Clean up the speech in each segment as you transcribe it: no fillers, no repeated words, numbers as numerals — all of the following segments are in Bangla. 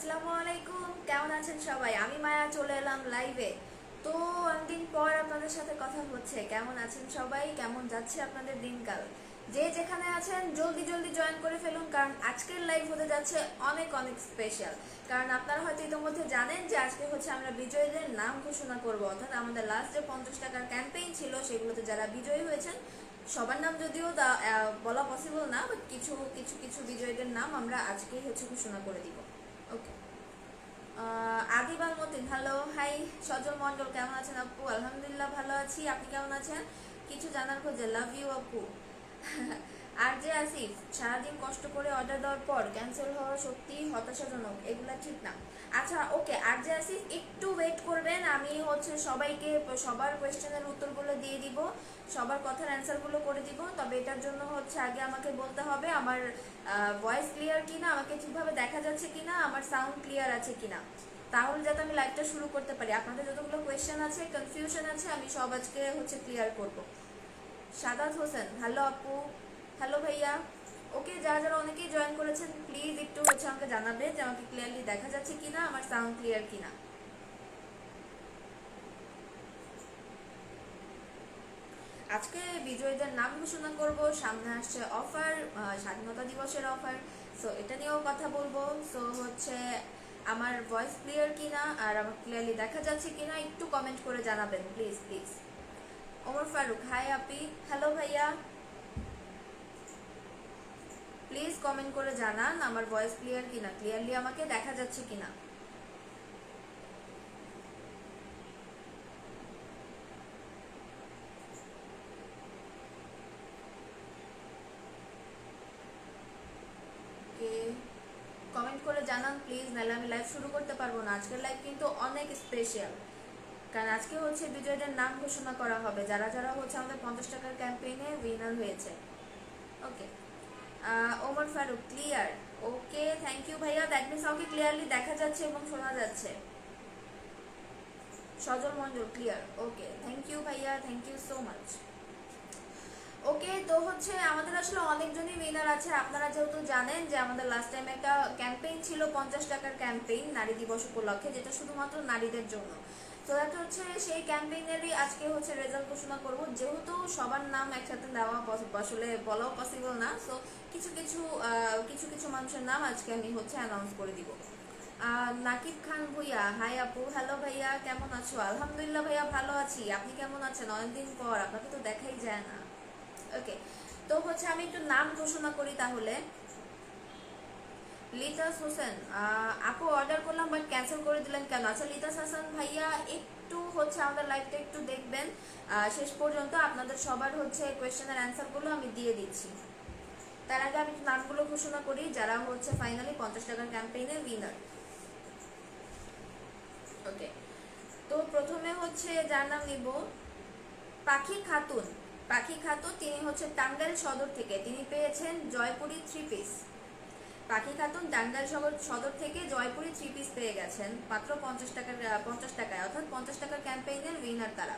আসসালামু আলাইকুম, কেমন আছেন সবাই? আমি মায়া চলে এলাম লাইভে। তো অনেকদিন পর আপনাদের সাথে কথা হচ্ছে। কেমন আছেন সবাই? কেমন যাচ্ছে আপনাদের দিনকাল? যে যেখানে আছেন জলদি জলদি জয়েন করে ফেলুন, কারণ আজকের লাইভ হতে যাচ্ছে অনেক অনেক স্পেশাল। কারণ আপনারা হয়তো ইতিমধ্যে জানেন যে আজকে হচ্ছে আমরা বিজয়ীদের নাম ঘোষণা করব, অর্থাৎ আমাদের লাস্ট যে 50 টাকার ক্যাম্পেইন ছিল সেগুলোতে যারা বিজয়ী হয়েছেন সবার নাম যদিও বলা পসিবল না, বাট কিছু কিছু কিছু বিজয়ীদের নাম আমরা আজকেই হচ্ছে ঘোষণা করে দিব। ওকে। আদিবাল মতিন, হ্যালো, হাই। সজল মন্ডল, কেমন আছেন আপু? আলহামদুলিল্লাহ ভালো আছি, আপনি কেমন আছেন? কিছু জানার খোঁজে, লাভ ইউ আপু। আর যে আসিফ, সারাদিন কষ্ট করে অর্ডার দেওয়ার পর ক্যান্সেল হওয়া সত্যি হতাশাজনক, এগুলা ঠিক না। আচ্ছা ওকে, আর যে আসিফ একটু ওয়েট করবেন, আমি হচ্ছে সবাইকে সবার কোয়েশ্চেনের উত্তরগুলো দিয়ে দিব, সবার কথার অ্যান্সারগুলো করে দিব। তবে এটার জন্য হচ্ছে আগে আমাকে বলতে হবে আমার ভয়েস ক্লিয়ার কিনা, আমাকে ঠিকভাবে দেখা যাচ্ছে কিনা, আমার সাউন্ড ক্লিয়ার আছে কিনা, তাহলে যাতে আমি লাইভটা শুরু করতে পারি। আপনাদের যতগুলো কোয়েশ্চেন আছে, কনফিউশন আছে, আমি সব আজকে হচ্ছে ক্লিয়ার করব। সাদাত হোসেন, হ্যালো আপু, হ্যালো ভাইয়া। ওকে, যারা যারা অনেকেই জয়েন করেছেন প্লিজ একটু হচ্ছে আমাকে জানাবে যে আমাকে ক্লিয়ারলি দেখা যাচ্ছে কিনা, আমার সাউন্ড ক্লিয়ার কিনা। আজকে বিজয়ীদের নাম ঘোষণা করব, সামনে আসছে অফার, স্বাধীনতা দিবসের অফার। সো এটা নিয়েও কথা বলবো। সো হচ্ছে আমার ভয়েস ক্লিয়ার কিনা আর আমার ক্লিয়ারলি দেখা যাচ্ছে কিনা একটু কমেন্ট করে জানাবেন please please. Omar Faruk, hi আপি, হ্যালো ভাইয়া। প্লিজ কমেন্ট করে জানান আমার ভয়েস ক্লিয়ার কিনা, ক্লিয়ারলি আমাকে দেখা যাচ্ছে কিনা। ওকে, কমেন্ট করে জানান প্লিজ, নাহলে আমি লাইভ শুরু করতে পারবো না। আজকের লাইভ কিন্তু অনেক স্পেশাল, কারণ আজকে হচ্ছে বিজয়ীদের নাম ঘোষণা করা হবে, যারা যারা হচ্ছে আমাদের 50 টাকার ক্যাম্পেইনে উইনার হয়েছে। Okay, Omar Faruk, clear. Okay, thank you ভাইয়া, দ্যাট মিনস আমাকে ক্লিয়ারলি দেখা যাচ্ছে এবং শোনা যাচ্ছে। Sajal Mondal, clear. Okay, thank you ভাইয়া, thank you so much. Okay, তো হচ্ছে আমাদের আসলে অনেকজনই উইনার আছে। আপনারা যেহেতু জানেন যে আমাদের লাস্ট টাইম একটা ক্যাম্পেইন ছিল, 50 টাকার ক্যাম্পেইন নারী দিবস উপলক্ষে, যেটা শুধুমাত্র নারীদের জন্য। তো এটা হচ্ছে সেই ক্যাম্পেইনেরই আজকে হচ্ছে রেজাল্ট ঘোষণা করব। যেহেতু সবার নাম একসাথে দেওয়া আসলে বলাও পসিবল না, সো কিছু কিছু কিছু কিছু মানুষের নাম আজকে আমি হচ্ছে অ্যানাউন্স করে দিব। নাকিব খান ভুইয়া, হাই আপু, হ্যালো ভাইয়া, কেমন আছো? আলহামদুলিল্লাহ ভাইয়া ভালো আছি, আপনি কেমন আছেন? অনেকদিন পর, আপনাকে তো দেখাই যায় না। ওকে, তো হচ্ছে আমি একটু নাম ঘোষণা করি তাহলে। লিতাস হোসেন, আপু অর্ডার করলাম বাট ক্যান্সেল করে দিলেন কেন? আচ্ছা লিতাস হাসান ভাইয়া, একটু হচ্ছে আমাদের লাইভটা একটু দেখবেন শেষ পর্যন্ত, আপনাদের সবার হচ্ছে কোয়েশ্চেনের অ্যান্সারগুলো আমি দিয়ে দিচ্ছি। তার আগে আমি নামগুলো ঘোষণা করি যারা হচ্ছে ফাইনালি 50 টাকার ক্যাম্পেইনের উইনার। ওকে, তো প্রথমে হচ্ছে যার নাম নিব, পাখি খাতুন। পাখি খাতুন, তিনি হচ্ছে টাঙ্গাইল সদর থেকে, তিনি পেয়েছেন জয়পুরি 3 পিস। পাখি খাতুন টাঙ্গাইল সদর থেকে জয়পুরি 3 পিস পেয়ে গেছেন মাত্র 50 টাকায়, অর্থাৎ 50 টাকার ক্যাম্পেইনের উইনার তারা।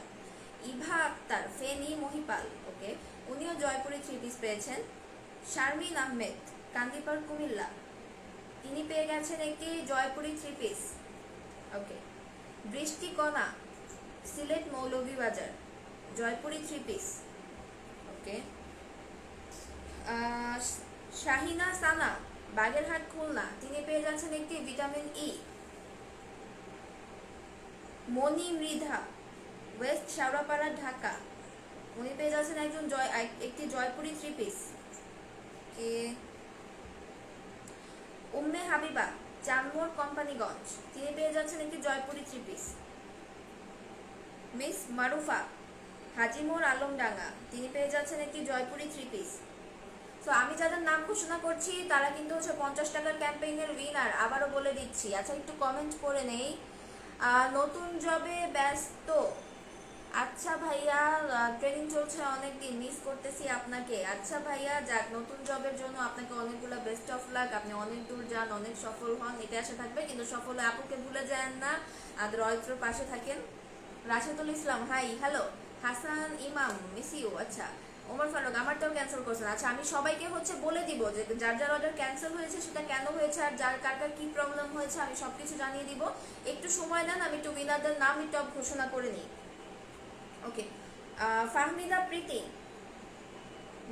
ইভা আক্তার, ফেনী মহিপাল, ওকে, উনিও জয়পুরি 3 পিস পেয়েছেন। শারমিন আহমেদ, কান্দিপাড় কুমিল্লা, তিনি পেয়ে গেছেন একটি জয়পুরি 3 পিস। ওকে, বৃষ্টি কণা, সিলেট মৌলভীবাজার, জয়পুরি 3 পিস। ওকে, শাহিনা সানা, বাগেরহাট খুলনা, তিনি পেয়ে যাচ্ছেন একটি ভিটামিন ই। মনি মৃধা, ওয়েস্ট শাওড়াপাড়া ঢাকা, উনি পেয়ে যাচ্ছেন একটি জয়পুরি 3 পিস। কে উম্মে হাবিবা, চানমোর কোম্পানিগঞ্জ, তিনি পেয়ে যাচ্ছেন একটি জয়পুরি 3 পিস। মিস মারুফা, হাজিমোর আলমডাঙ্গা, তিনি পেয়ে যাচ্ছেন একটি জয়পুরি 3 পিস। তো আমি যাদের নাম ঘোষণা করছি তারা কিন্তু হচ্ছে 50 টাকার ক্যাম্পেইনের উইনার, আবারও বলে দিচ্ছি। আচ্ছা একটু কমেন্ট করে নেই। নতুন জবে ব্যস্ত, আচ্ছা ভাইয়া, ট্রেনিং চলছে অনেকদিন, মিস করতেছি আপনাকে। আচ্ছা ভাইয়া, যাক, নতুন জবের জন্য আপনাকে অনেকগুলো বেস্ট অফ লাক, আপনি অনেক দূর যান, অনেক সফল হন, এটা আশা থাকবে। কিন্তু সফল আপুকে ভুলে যান না, আর রয়ত্র পাশে থাকেন। Rashedul Islam, high, hello. Hasan Imam, miss you. আচ্ছা, ওমর ফারুক আমারটাও ক্যান্সেল করছেন। আচ্ছা আমি সবাইকে হচ্ছে বলে দিব যে যার যার অর্ডার ক্যান্সেল হয়েছে সেটা কেন হয়েছে আর যার কার কার কি প্রবলেম হয়েছে আমি সবকিছু জানিয়ে দিব। একটু সময় দেন, আমি একটু উইনারদের নাম একটু ঘোষণা করে নিই। ওকে, ফাহমিদা প্রীতি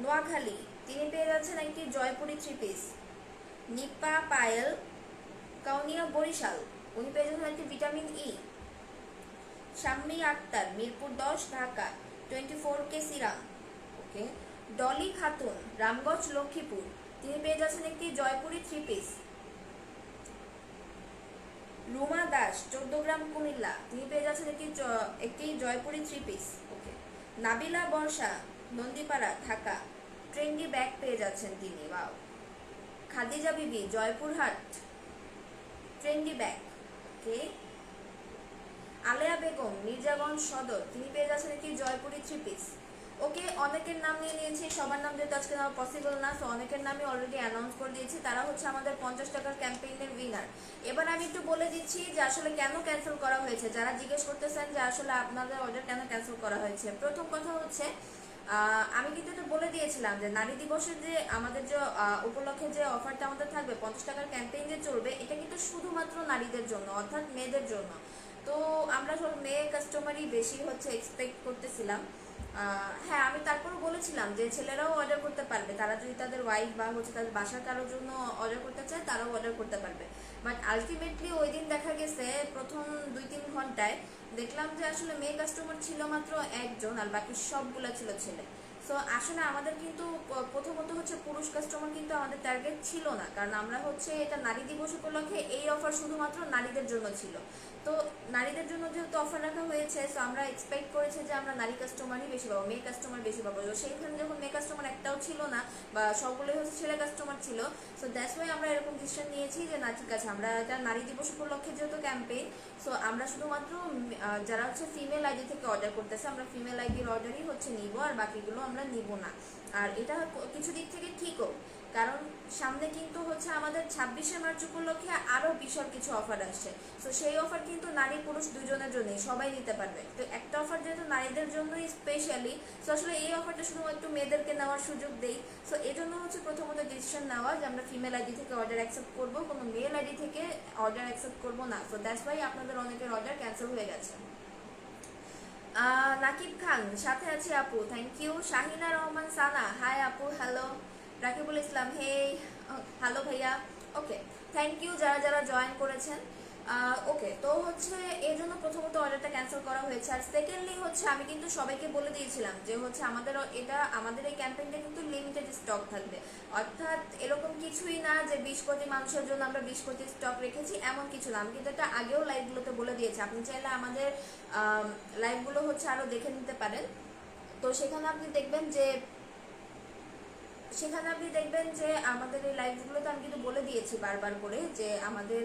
নোয়াখালী, তিনি পেয়ে যাচ্ছেন একটি জয়পুরি 3 পিস। নিপা পায়েল কাউনিয়া বরিশাল, উনি পেয়ে যাচ্ছেন একটি vitamin E. Shammi Akter Mirpur 10 Dhaka 24K serum. Okay, Dolly Khatun Ramganj Lakshmipur, তিনি পেয়ে যাচ্ছেন একটি জয়পুরি 3 পিস। রুমা দাস 14 গ্রাম কুমিল্লা, তিনি পেয়ে যাচ্ছেন একটি Jaipuri 3 piece. Okay, Nabila Barsha Nandipara Dhaka, trendy bag পেয়ে যাচ্ছেন তিনি। Wow. Khadija Bibi Joypurhat, trendy bag. Okay, Aleya Begum Mirzaganj Sadar, তিনি পেয়ে যাচ্ছেন একটি জয়পুরি 3 পিস। ওকে, অনেকের নাম নিয়ে নিয়েছি, সবার নাম যেহেতু আজকে নেওয়া পসিবল না, তো অনেকের নামই অলরেডি অ্যানাউন্স করে দিয়েছি, তারা হচ্ছে আমাদের 50 টাকার ক্যাম্পেইনের উইনার। এবার আমি একটু বলে দিচ্ছি যে আসলে কেন ক্যান্সেল করা হয়েছে, যারা জিজ্ঞেস করতেছেন যে আসলে আপনাদের অর্ডার কেন ক্যান্সেল করা হয়েছে। প্রথম কথা হচ্ছে আমি কিন্তু এটা বলে দিয়েছিলাম যে নারী দিবসের যে আমাদের যে উপলক্ষে যে অফারটা আমাদের থাকবে 50 টাকার ক্যাম্পেইন যে চলবে, এটা কিন্তু শুধুমাত্র নারীদের জন্য, অর্থাৎ মেয়েদের জন্য। তো আমরা সব মেয়ে কাস্টমারই বেশি হচ্ছে এক্সপেক্ট করতেছিলাম। হ্যাঁ, আমি তারপরও বলেছিলাম যে ছেলেরাও অর্ডার করতে পারবে, তারা যদি তাদের ওয়াইফ বা হচ্ছে তাদের বাসার কারোর জন্য অর্ডার করতে চায় তারাও অর্ডার করতে পারবে। বাট আলটিমেটলি ওই দিন দেখা গেছে প্রথম 2-3 ঘন্টায় দেখলাম যে আসলে মেয়ে কাস্টমার ছিল মাত্র একজন, আর বাকি সবগুলা ছিল ছেলে। সো আসলে আমাদের কিন্তু প্রথমত হচ্ছে পুরুষ কাস্টমার কিন্তু আমাদের টার্গেট ছিল না, কারণ আমরা হচ্ছে এটা নারী দিবস উপলক্ষে এই অফার শুধুমাত্র নারীদের জন্য ছিল। তো নারীদের জন্য যেহেতু অফার রাখা হয়েছে, সো আমরা এক্সপেক্ট করেছি যে আমরা নারী কাস্টমারই বেশি পাবো, মেয়ে কাস্টমার বেশি পাবো। তো সেইখানে যখন মেয়ে কাস্টমার একটাও ছিল না বা সবগুলোই হচ্ছে ছেলে কাস্টমার ছিল, সো দ্যাটস ওয়াই আমরা এরকম ডিসিশন নিয়েছি যে না ঠিক আছে, আমরা এটা নারী দিবস উপলক্ষে যেহেতু ক্যাম্পেইন, সো আমরা শুধুমাত্র যারা হচ্ছে ফিমেল আইডি থেকে অর্ডার করতেছে আমরা ফিমেল আইডির অর্ডারই হচ্ছে নিব, আর বাকিগুলো আমরা নিব না। আর এটা কিছু দিক থেকে ঠিকও, কারণ সামনে কিন্তু হচ্ছে আমাদের 26শে মার্চ উপলক্ষে আরও বিশাল কিছু অফার আসছে। তো সেই অফার কিন্তু নারী পুরুষ দুজনের জন্যই, সবাই নিতে পারবে। তো একটা অফার যেহেতু নারীদের জন্যই স্পেশালি, তো আসলে এই অফারটা শুধুমাত্র মেয়েদেরকে নেওয়ার সুযোগ দেই। সো এই জন্য হচ্ছে প্রথমত ডিসিশন নেওয়া যে আমরা ফিমেল আইডি থেকে অর্ডার অ্যাকসেপ্ট করবো, কোনো মেল আইডি থেকে অর্ডার অ্যাকসেপ্ট করবো না। সো দ্যাটস ওয়াই আপনাদের অনেকের অর্ডার ক্যান্সেল হয়ে গেছে। নাকিব খান সাথে আছি আপু, thank you. Shahina Rahman Sana, hi আপু, hello. Rakibul Islam, hey, hello ভাইয়া। ওকে, থ্যাংক ইউ যারা যারা জয়েন করেছেন। ওকে, তো হচ্ছে এর জন্য প্রথমত অর্ডারটা ক্যান্সেল করা হয়েছে। আর সেকেন্ডলি হচ্ছে আমি কিন্তু সবাইকে বলে দিয়েছিলাম যে হচ্ছে আমাদের এই ক্যাম্পেইনটা কিন্তু লিমিটেড স্টক থাকবে, অর্থাৎ এরকম কিছুই না যে 20 কোটি মানুষের জন্য আমরা 20 কোটি স্টক রেখেছি, এমন কিছু না। আমি কিন্তু এটা আগেও লাইভগুলোতে বলে দিয়েছি, আপনি চাইলে আমাদের লাইভগুলো হচ্ছে আরও দেখে নিতে পারেন। তো সেখানে আপনি দেখবেন যে আমাদের এই লাইভগুলোতে আমি কিন্তু বলে দিয়েছি বারবার করে যে আমাদের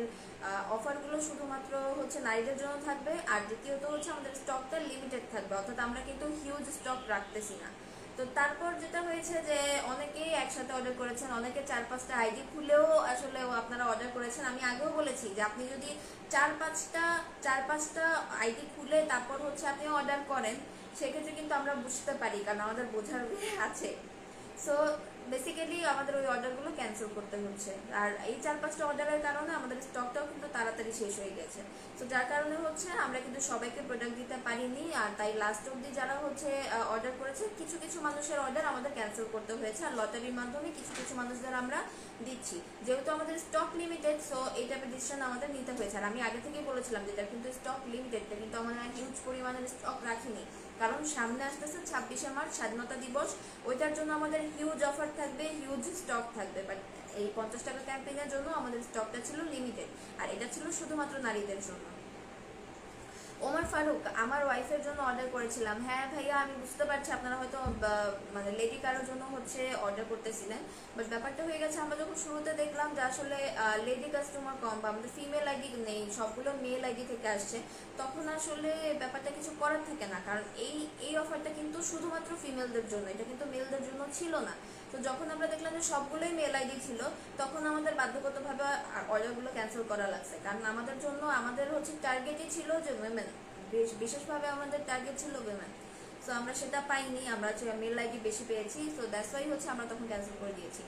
অফারগুলো শুধুমাত্র হচ্ছে নারীদের জন্য থাকবে, আর দ্বিতীয়ত হচ্ছে আমাদের স্টকটা লিমিটেড থাকবে, অর্থাৎ আমরা কিন্তু হিউজ স্টক রাখতেছি না। তো তারপর যেটা হয়েছে যে অনেকেই একসাথে অর্ডার করেছেন, অনেকে 4-5টা আইডি খুলেও আসলে আপনারা অর্ডার করেছেন। আমি আগেও বলেছি যে আপনি যদি 4-5টা আইডি খুলে তারপর হচ্ছে আপনি অর্ডার করেন, সেক্ষেত্রে কিন্তু আমরা বুঝতে পারি, কারণ আমাদের বোঝার আছে। সো বেসিক্যালি আমাদের ওই অর্ডারগুলো ক্যান্সেল করতে হচ্ছে, আর এই 4-5টা অর্ডারের কারণে আমাদের স্টকটাও কিন্তু তাড়াতাড়ি শেষ হয়ে গেছে। তো যার কারণে হচ্ছে আমরা কিন্তু সবাইকে প্রোডাক্ট দিতে পারিনি, আর তাই লাস্ট অবধি যারা হচ্ছে অর্ডার করেছে কিছু কিছু মানুষের অর্ডার আমাদের ক্যান্সেল করতে হয়েছে, আর লটারির মাধ্যমে কিছু কিছু মানুষদের আমরা দিচ্ছি। যেহেতু আমাদের স্টক লিমিটেড, সো এই টাইপের ডিসিশন আমাদের নিতে হয়েছে। আর আমি আগে থেকেই বলেছিলাম যে এটা কিন্তু স্টক লিমিটেড, কিন্তু আমরা হিউজ পরিমাণের স্টক রাখিনি, কারণ সামনে আসতেছে 26শে মার্চ স্বাধীনতা দিবস, ওইটার জন্য আমাদের হিউজ অফার থাকবে, হিউজ স্টক থাকবে। বাট এই 50 টাকা ক্যাম্পেইনের জন্য আমাদের স্টকটা ছিল লিমিটেড, আর এটা ছিল শুধুমাত্র নারীদের জন্য। ওমর ফারুক, আমার ওয়াইফের জন্য অর্ডার করেছিলাম। হ্যাঁ ভাইয়া, আমি বুঝতে পারছি আপনারা হয়তো মানে লেডি কারোর জন্য হচ্ছে অর্ডার করতেছিলেন, বাট ব্যাপারটা হয়ে গেছে আমরা যখন শুরুতে দেখলাম যে আসলে লেডি কাস্টমার কম বা আমাদের ফিমেল আইডি নেই, সবগুলো মেল আইডি থেকে আসছে, তখন আসলে ব্যাপারটা কিছু করার থাকে না, কারণ এই অফারটা কিন্তু শুধুমাত্র ফিমেলদের জন্য, এটা কিন্তু মেলদের জন্য ছিল না। তো যখন আমরা দেখলাম যে সবগুলোই মেল আইডি ছিল, তখন আমাদের বাধ্যগতভাবে অর্ডারগুলো ক্যান্সেল করা লাগছে, কারণ আমাদের জন্য আমাদের হচ্ছে টার্গেটই ছিল যে উইমেন, বিশেষভাবে আমাদের টার্গেট ছিল উইমেন। সো আমরা সেটা পাইনি, আমরা মেল আইডি বেশি পেয়েছি, সো দ্যাটস ওয়াই হচ্ছে আমরা তখন ক্যান্সেল করে দিয়েছি।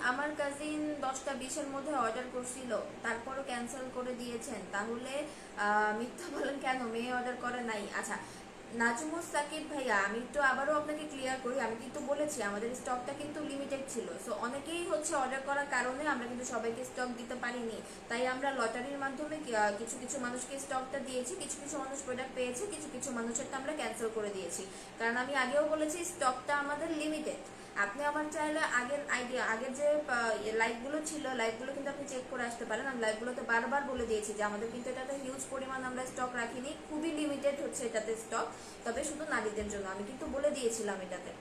আমার কাজিন 10টা 20-এর মধ্যে অর্ডার করছিল, তারপরও ক্যান্সেল করে দিয়েছেন, তাহলে মিথ্যা বলেন কেন, মেয়ে অর্ডার করে নাই? আচ্ছা নাজমুস সাকিব ভাইয়া, আমি তো আবারও আপনাকে ক্লিয়ার করি, আমি কিন্তু বলেছি আমাদের স্টকটা কিন্তু লিমিটেড ছিল, সো অনেকেই হচ্ছে অর্ডার করার কারণে আমরা কিন্তু সবাইকে স্টক দিতে পারিনি, তাই আমরা লটারির মাধ্যমে কিছু কিছু মানুষকে স্টকটা দিয়েছি, কিছু কিছু মানুষ প্রোডাক্ট পেয়েছে, কিছু কিছু মানুষেরটা আমরা ক্যান্সেল করে দিয়েছি, কারণ আমি আগেও বলেছি স্টকটা আমাদের লিমিটেড। আপনি আমার চাইলে আগের যে লাইভগুলো ছিল, লাইভগুলো কিন্তু আপনি চেক করে আসতে পারেন, আমি লাইভগুলোতে বারবার বলে দিয়েছি যে আমাদের কিন্তু এটাতে হিউজ পরিমাণ আমরা স্টক রাখিনি, খুবই লিমিটেড হচ্ছে এটাতে স্টক, তবে শুধু নারীদের জন্য, আমি কিন্তু বলে দিয়েছিলাম এটাতে।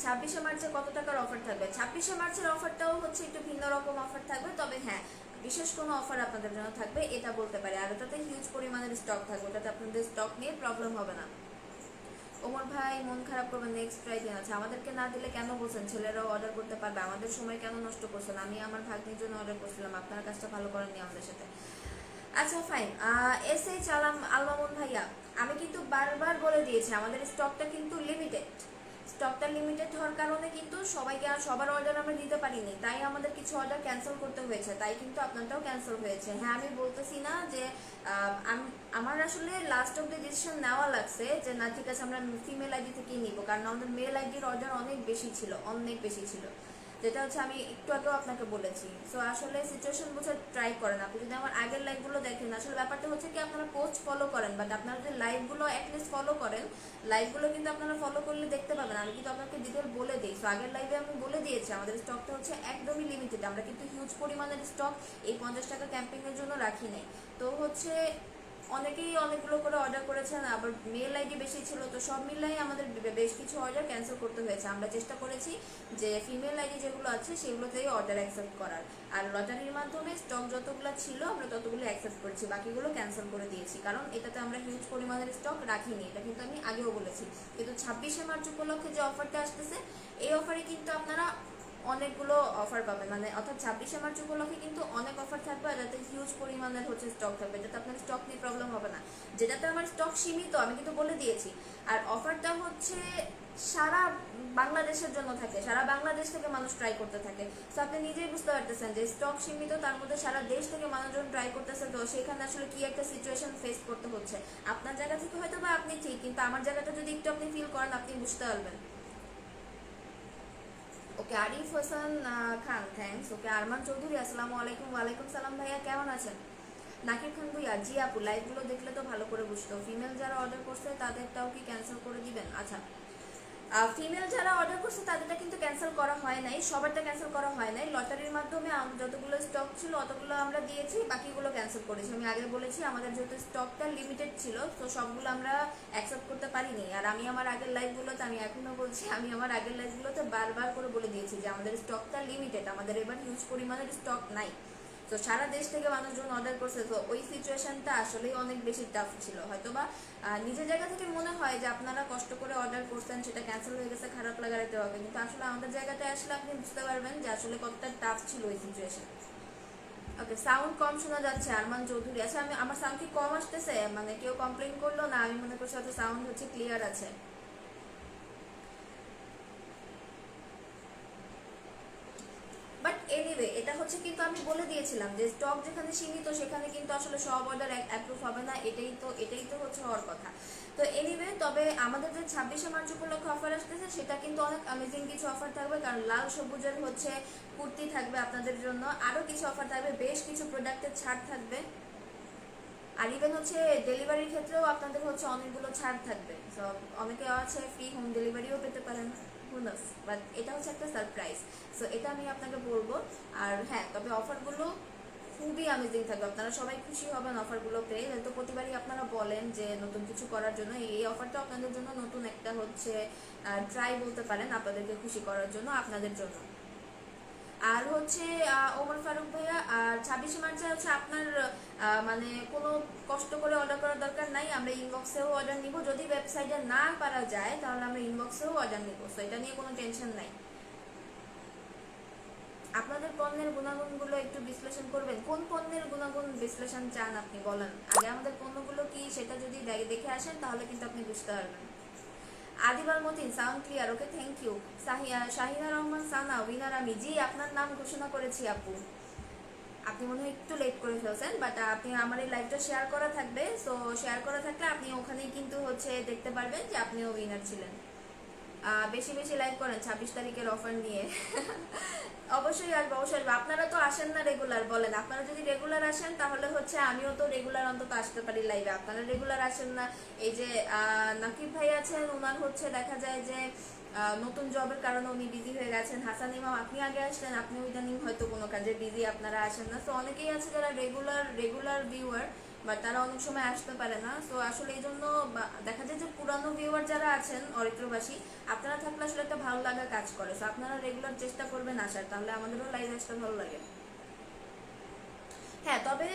26শে মার্চে কত টাকার অফার থাকবে? 26শে মার্চের অফারটাও হচ্ছে একটু ভিন্ন রকম অফার থাকবে, তবে হ্যাঁ বিশেষ কোনো অফার আপনাদের জন্য থাকবে এটা বলতে পারি, আর ওটাতে হিউজ পরিমাণের স্টক থাকবে, ওটাতে আপনাদের স্টক নিয়ে প্রবলেম হবে না। ওমর ভাই মন খারাপ করবেন, নেক্সট ফ্রাইডে আছে, আমাদেরকে না দিলে কেন বলছেন? ছেলেরাও অর্ডার করতে পারবে, আমাদের সময় কেন নষ্ট করছেন? আমি আমার ভাগ্নির জন্য অর্ডার করছিলাম, আপনারা কাজটা ভালো করেননি আমাদের সাথে। আচ্ছা ফাইন, এস এইচ আলমামুন ভাইয়া, আমি কিন্তু বারবার বলে দিয়েছি আমাদের স্টকটা কিন্তু লিমিটেড, স্টকটা লিমিটেড হওয়ার কারণে কিন্তু সবাইকে আর সবার অর্ডার আমরা দিতে পারিনি, তাই আমাদের কিছু অর্ডার ক্যান্সেল করতে হয়েছে, তাই কিন্তু আপনারটাও ক্যান্সেল হয়েছে। হ্যাঁ আমি বলতেছি না যে আমার আসলে লাস্ট অব দ্য ডিসিশন নেওয়া লাগছে যে না ঠিক আছে আমরা ফিমেল আইডি থেকেই নিব, কারণ আমাদের মেল আইডির অর্ডার অনেক বেশি ছিল, অনেক বেশি ছিল, যেটা হচ্ছে আমি একটু আগেও আপনাকে বলেছি। সো আসলে সিচুয়েশন বুঝে ট্রাই করেন, আপনি যদি আমার আগের লাইভগুলো দেখেন, আসলে ব্যাপারটা হচ্ছে কি আপনারা পোস্ট ফলো করেন, বাট আপনারা যদি লাইভগুলো অ্যাটলিস্ট ফলো করেন, লাইভগুলো কিন্তু আপনারা ফলো করলে দেখতে পাবেন, আমি কিন্তু আপনাকে ডিটেল বলে দিই। সো আগের লাইভে আমি বলে দিয়েছি আমাদের স্টকটা হচ্ছে একদমই লিমিটেড, আমরা কিন্তু হিউজ পরিমাণের স্টক এই 50 টাকা ক্যাম্পেইনের জন্য রাখি নাই। তো হচ্ছে অনেকেই অনেকগুলো করে অর্ডার করেছেন, আবার মেল আইডি বেশি ছিল, তো সব মিলাই আমাদের বেশ কিছু অর্ডার ক্যান্সেল করতে হয়েছে। আমরা চেষ্টা করেছি যে ফিমেল আইডি যেগুলো আছে সেগুলোতেই অর্ডার অ্যাকসেপ্ট করার, আর লটারির মাধ্যমে স্টক যতগুলো ছিল আমরা ততগুলো অ্যাকসেপ্ট করেছি, বাকিগুলো ক্যান্সেল করে দিয়েছি, কারণ এটাতে আমরা হিউজ পরিমাণের স্টক রাখিনি, এটা কিন্তু আমি আগেও বলেছি। কিন্তু 26শে মার্চ উপলক্ষে যে অফারটা আসতেছে, এই অফারে কিন্তু আপনারা অনেকগুলো অফার পাবে, মানে অর্থাৎ 26শে মার্চ উপলক্ষে কিন্তু অনেক অফার থাকবে, আর যাতে হিউজ পরিমাণের হচ্ছে স্টক থাকবে, যাতে আপনার স্টক নিয়ে প্রবলেম হবে না, যেটাতে আমার স্টক সীমিত আমি কিন্তু বলে দিয়েছি। আর অফারটা হচ্ছে সারা বাংলাদেশের জন্য থাকে, সারা বাংলাদেশ থেকে মানুষ ট্রাই করতে থাকে, তো আপনি নিজেই বুঝতে পারতেছেন যে স্টক সীমিত, তার মধ্যে সারা দেশ থেকে মানুষজন ট্রাই করতেছে, তো সেখানে আসলে কি একটা সিচুয়েশন ফেস করতে হচ্ছে। আপনার জায়গা থেকে হয়তো বা আপনি ঠিক, কিন্তু আমার জায়গাটা যদি একটু আপনি ফিল করেন আপনি বুঝতে পারবেন। ওকে আরিফ হোসেন খান, থ্যাঙ্কস। ওকে আরমান চৌধুরী, আসসালামু আলাইকুম। ওয়ালাইকুম সালাম ভাইয়া, কেমন আছেন? নাকিব খান ভাইয়া, জি আপু লাইভগুলো দেখলে তো ভালো করে বুঝতো, ফিমেল যারা অর্ডার করছে তাদেরটাও কি ক্যান্সেল করে দিবেন? আচ্ছা ফিমেল যারা অর্ডার করছে তাদেরটা কিন্তু ক্যান্সেল করা হয় নাই, সবারটা ক্যান্সেল করা হয় নাই, লটারির মাধ্যমে যতগুলো স্টক ছিল অতগুলো আমরা দিয়েছি, বাকিগুলো ক্যান্সেল করেছি। আমি আগে বলেছি আমাদের যেহেতু স্টকটা লিমিটেড ছিল, তো সবগুলো আমরা অ্যাকসেপ্ট করতে পারিনি, আর আমি আমার আগের লাইভগুলোতে, আমি এখনো বলছি, আমি আমার আগের লাইভগুলোতে বারবার করে বলে দিয়েছি যে আমাদের স্টকটা লিমিটেড, আমাদের এবার হিউজ পরিমাণের স্টক নাই, তো সারা দেশ থেকে মানুষজন অর্ডার করছে, তো ওই সিচুয়েশনটা আসলেই অনেক বেশি টাফ ছিল। হয়তোবা নিজের জায়গা থেকে মনে হয় যে আপনারা কষ্ট করে অর্ডার করছেন, সেটা ক্যান্সেল হয়ে গেছে, খারাপ লাগার একটা হবে, কিন্তু আসলে আমাদের জায়গাটায় আসলে আপনি বুঝতে পারবেন যে আসলে কতটা টাফ ছিল ওই সিচুয়েশন। ওকে সাউন্ড কম শোনা যাচ্ছে আরমান চৌধুরী, আচ্ছা আমি আমার সাউন্ড কি কম আসতেছে? মানে কেউ কমপ্লেন করলো না? আমি মনে করছি হয়তো সাউন্ড হচ্ছে ক্লিয়ার আছে। বাট এনিওয়ে এটা হচ্ছে কিন্তু আমি বলে দিয়েছিলাম যে স্টক যেখানে সীমিত সেখানে কিন্তু আসলে সব অর্ডার অ্যাপ্রুভ হবে না, এটাই তো হচ্ছে হওয়ার কথা। তো এনিওয়ে তবে আমাদের যে 26শে মার্চ উপলক্ষে অফার আসতেছে সেটা কিন্তু অনেক অ্যামেজিং কিছু অফার থাকবে, কারণ লাল সবুজের হচ্ছে কুর্তি থাকবে আপনাদের জন্য, আরও কিছু অফার থাকবে, বেশ কিছু প্রোডাক্টের ছাড় থাকবে, আর ইভেন হচ্ছে ডেলিভারির ক্ষেত্রেও আপনাদের হচ্ছে অনেকগুলো ছাড় থাকবে, তো অনেকে আছে ফ্রি হোম ডেলিভারিও পেতে পারেন, হুনস, বাট এটা হচ্ছে একটা সারপ্রাইজ, সো এটা আমি আপনাকে বলবো। আর হ্যাঁ তবে অফারগুলো খুবই অ্যামেজিং থাকবে, আপনারা সবাই খুশি হবেন অফারগুলো পেয়ে, তো প্রতিবারই আপনারা বলেন যে নতুন কিছু করার জন্য, এই অফারটা আপনাদের জন্য নতুন একটা হচ্ছে ট্রাই বলতে পারেন, আপনাদেরকে খুশি করার জন্য, আপনাদের জন্য। আর হচ্ছে ওমর ফারুক ভাইয়া, আর 26শে মার্চে হচ্ছে আপনার মানে কোনো কষ্ট করে অর্ডার করার দরকার নাই, আমরা ইনবক্সেও অর্ডার নিব, যদি ওয়েবসাইটে না পারা যায় তাহলে আমরা ইনবক্সেও অর্ডার নিব, সো এটা নিয়ে কোনো টেনশন নাই। আপনাদের পণ্যের গুণাগুণগুলো একটু বিশ্লেষণ করবেন, কোন পণ্যের গুণাগুণ বিশ্লেষণ চান আপনি বলেন? আগে আমাদের পণ্যগুলো কি সেটা যদি দেখে আসেন তাহলে কিন্তু আপনি বুঝতে পারবেন। Adibal Matin sound clear, okay thank you. Shahina Rahman Sana winner আমি। জি আপনার নাম ঘোষণা করেছি আপু, আপনি মনে হয় একটু লেট করে ফেলছেন, বাট আপনি আমার এই লাইভটা শেয়ার করা থাকবে, সো শেয়ার করা থাকলে আপনি ওখানেই কিন্তু হচ্ছে দেখতে পারবেন যে আপনিও উইনার ছিলেন। বেশি বেশি লাইভ করেন 26 তারিখের অফার নিয়ে। অবশ্যই আসবো, অবশ্যই আসবো। আপনারা তো আসেন না রেগুলার, বলেন আপনারা যদি রেগুলার আসেন তাহলে হচ্ছে আমিও তো রেগুলার অন্তত আসতে পারি লাইভে। আপনারা রেগুলার আসেন না। এই যে নাকিব ভাই আছেন, ওনার হচ্ছে দেখা যায় যে নতুন জবের কারণে উনি বিজি হয়ে গেছেন। হাসান ইমাম আপনি আগে আসলেন, আপনি ইদানিং হয়তো কোনো কাজে বিজি, আপনারা আসেন না। তো অনেকেই আছে যারা রেগুলার ভিউয়ার, বাট তারা অনেক সময় আসতে পারে না। তো আসলে এই জন্য দেখা যায় যে পুরানো ভিউয়ার যারা আছেন অরিত্রবাসী, আপনারা থাকলে আসলে একটা ভালো লাগা কাজ করে। তো আপনারা রেগুলার চেষ্টা করবেন আসার, তাহলে আমাদেরও লাইভ আসতে ভালো লাগে। হ্যাঁ, তবে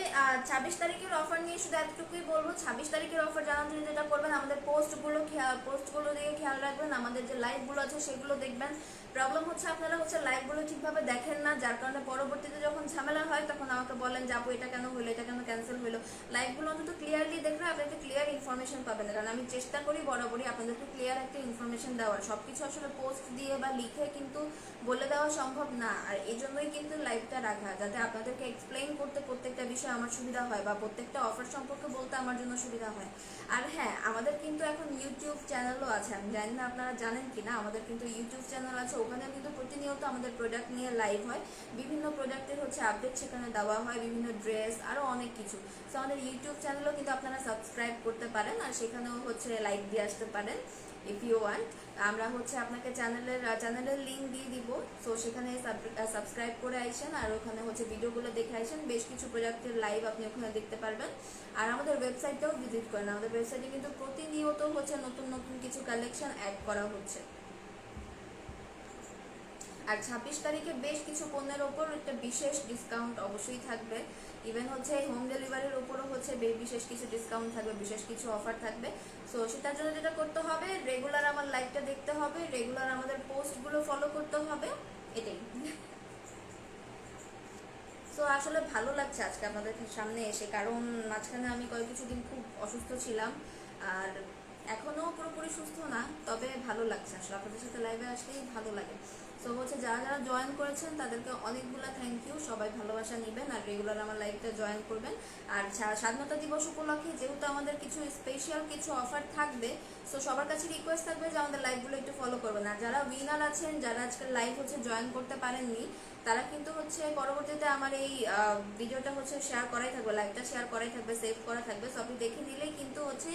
26 তারিখের অফার নিয়ে শুধু এতটুকুই বলবো, 26 তারিখের অফার জানার জন্য যেটা করবেন, আমাদের পোস্টগুলো দিয়ে খেয়াল রাখবেন, আমাদের যে লাইভগুলো আছে সেগুলো দেখবেন। প্রবলেম হচ্ছে আপনারা হচ্ছে লাইভগুলো ঠিকভাবে দেখেন না, যার কারণে পরবর্তীতে যখন ঝামেলা হয় তখন আমাকে বলেন যে আপু এটা কেন হলো, এটা কেন ক্যান্সেল হলো। লাইভগুলো অন্তত ক্লিয়ারলি দেখলে আপনি একটা ক্লিয়ার ইনফরমেশন পাবেন, কারণ আমি চেষ্টা করি বরাবরই আপনাদেরকে ক্লিয়ার একটা ইনফরমেশন দেওয়ার। সবকিছু আসলে পোস্ট দিয়ে বা লিখে কিন্তু বলে দেওয়া সম্ভব না, আর এই জন্যই কিন্তু লাইভটা রাখা, যাতে আপনাদেরকে এক্সপ্লেইন করতে প্রত্যেকটা বিষয় আমার সুবিধা হয়, বা প্রত্যেকটা অফার সম্পর্কে বলতে আমার জন্য সুবিধা হয়। আর হ্যাঁ, আমাদের কিন্তু এখন ইউটিউব চ্যানেলও আছে, আমি জানি না আপনারা জানেন কিনা, আমাদের কিন্তু ইউটিউব চ্যানেল আছে। ওখানে কিন্তু প্রতিনিয়ত আমাদের প্রোডাক্ট নিয়ে লাইভ হয়, বিভিন্ন প্রোডাক্টের হচ্ছে আপডেট সেখানে দেওয়া হয়, বিভিন্ন ড্রেস আরও অনেক কিছু। তো আমাদের ইউটিউব চ্যানেলও কিন্তু আপনারা সাবস্ক্রাইব করতে পারেন, আর সেখানেও হচ্ছে লাইক দিয়ে আসতে পারেন ইফ ইউ ওয়ান্ট। আমরা হচ্ছে আপনাকে চ্যানেলের লিঙ্ক দিয়ে দিব, সো সেখানে সাবস্ক্রাইব করে আইসেন, আর ওখানে হচ্ছে ভিডিওগুলো দেখে আইসেন। বেশ কিছু প্রোডাক্টের লাইভ আপনি ওখানে দেখতে পারবেন। আর আমাদের ওয়েবসাইটটাও ভিজিট করেন, আমাদের ওয়েবসাইটে কিন্তু প্রতিনিয়ত হচ্ছে নতুন নতুন কিছু কালেকশন অ্যাড করা হচ্ছে। আর 26 তারিখে বেশ কিছু পণ্যের ওপর একটা বিশেষ ডিসকাউন্ট অবশ্যই থাকবে। ইভেন হচ্ছে হোম ডেলিভারির উপরও হচ্ছে বিশেষ কিছু ডিসকাউন্ট থাকবে, বিশেষ কিছু অফার থাকবে। সো সেটার জন্য যেটা করতে হবে, রেগুলার আমার লাইভটা দেখতে হবে, রেগুলার আমাদের পোস্টগুলো ফলো করতে হবে, এটাই। তো আসলে ভালো লাগছে আজকে আপনাদের সামনে এসে, কারণ মাঝখানে আমি কিছুদিন খুব অসুস্থ ছিলাম, আর এখনও পুরোপুরি সুস্থ না, তবে ভালো লাগছে আসলে আপনাদের সাথে লাইভে আসলেই ভালো লাগে। সো হচ্ছে যারা যারা জয়েন করেছেন তাদেরকে অনেকগুলো থ্যাংক ইউ, সবাই ভালোবাসা নেবেন আর রেগুলার আমার লাইভটা জয়েন করবেন। আর স্বাধীনতা দিবস উপলক্ষে যেহেতু আমাদের কিছু স্পেশাল কিছু অফার থাকবে, সো সবার কাছে রিকোয়েস্ট থাকবে যে আমাদের লাইভগুলো একটু ফলো করবেন। আর যারা উইনার আছেন, যারা আজকের লাইভ হচ্ছে জয়েন করতে পারেননি, তারা কিন্তু হচ্ছে পরবর্তীতে আমার এই ভিডিওটা হচ্ছে শেয়ার করাই থাকবে, লাইভটা শেয়ার করাই থাকবে, সেভ করা থাকবে। সো আপনি দেখে নিলেই কিন্তু হচ্ছে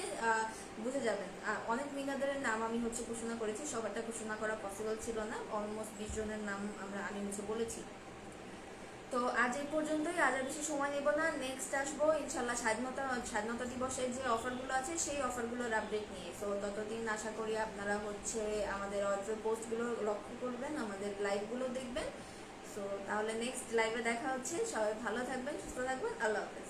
বুঝে যাবেন। অনেক উইনারদের নাম আমি হচ্ছে ঘোষণা করেছি, সবারটা ঘোষণা করা পসিবল ছিল না, অলমোস্ট 20 জনের নাম আমি হচ্ছে বলেছি। তো আজ এই পর্যন্তই, আজ আর বেশি সময় নেব না। নেক্সট আসবো ইনশাল্লাহ স্বাধীনতা দিবসের যে অফারগুলো আছে সেই অফারগুলোর আপডেট নিয়ে। তো ততদিন আশা করি আপনারা হচ্ছে আমাদের অর্ডার পোস্টগুলো লক্ষ্য করবেন, আমাদের লাইভগুলো দেখবেন। সো তাহলে নেক্সট লাইভে দেখা হচ্ছে, সবাই ভালো থাকবেন, সুস্থ থাকবেন, আল্লাহ হাফেজ।